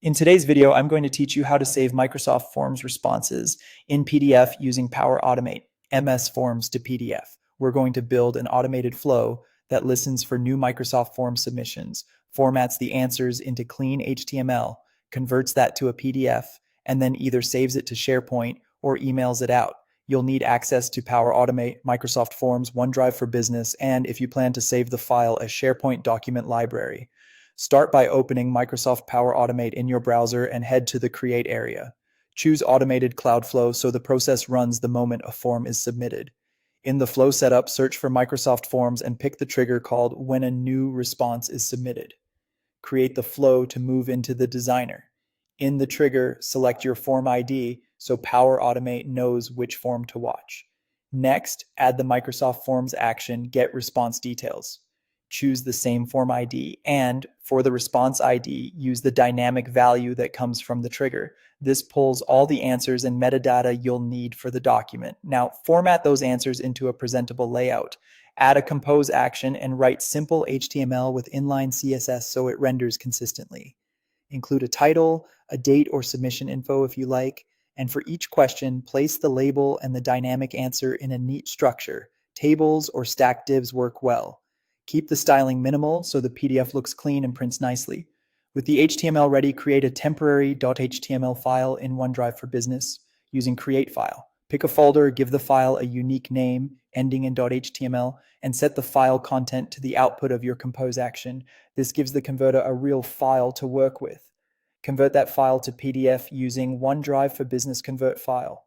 In today's video, I'm going to teach you how to save Microsoft Forms responses in PDF using PowerAutomate, MS Forms to PDF. We're going to build an automated flow that listens for new Microsoft Forms submissions, formats the answers into clean HTML, converts that to a PDF, and then either saves it to SharePoint or emails it out. You'll need access to PowerAutomate, Microsoft Forms, OneDrive for Business, and if you plan to save the file, a SharePoint document library. Start by opening Microsoft Power Automate in your browser and head to the Create area. Choose Automated Cloud Flow so the process runs the moment a form is submitted. In the flow setup, search for Microsoft Forms and pick the trigger called When a New Response is Submitted. Create the flow to move into the designer. In the trigger, select your form ID so Power Automate knows which form to watch. Next, add the Microsoft Forms action Get Response Details. Choose the same form ID, and for the response ID, use the dynamic value that comes from the trigger. This pulls all the answers and metadata you'll need for the document. Now, format those answers into a presentable layout. Add a compose action and write simple HTML with inline CSS so it renders consistently. Include a title, a date or submission info if you like, and for each question, place the label and the dynamic answer in a neat structure. Tables or stacked divs work well. Keep the styling minimal so the PDF looks clean and prints nicely. With the HTML ready, create a temporary .html file in OneDrive for Business using Create File. Pick a folder, give the file a unique name ending in .html, and set the file content to the output of your compose action. This gives the converter a real file to work with. Convert that file to PDF using OneDrive for Business Convert File.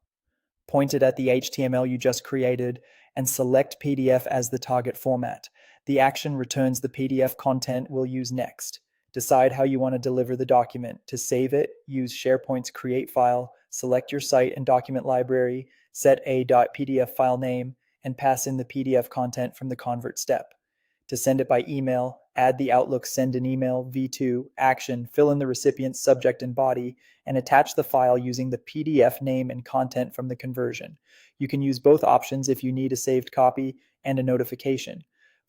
Point it at the HTML you just created and select PDF as the target format. The action returns the PDF content we'll use next. Decide how you want to deliver the document. To save it, use SharePoint's Create File, select your site and document library, set a .pdf file name, and pass in the PDF content from the convert step. To send it by email, add the Outlook Send an Email V2 action, fill in the recipient's subject and body, and attach the file using the PDF name and content from the conversion. You can use both options if you need a saved copy and a notification.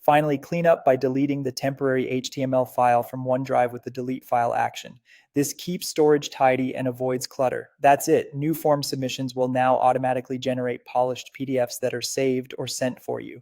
Finally, clean up by deleting the temporary HTML file from OneDrive with the delete file action. This keeps storage tidy and avoids clutter. That's it. New form submissions will now automatically generate polished PDFs that are saved or sent for you.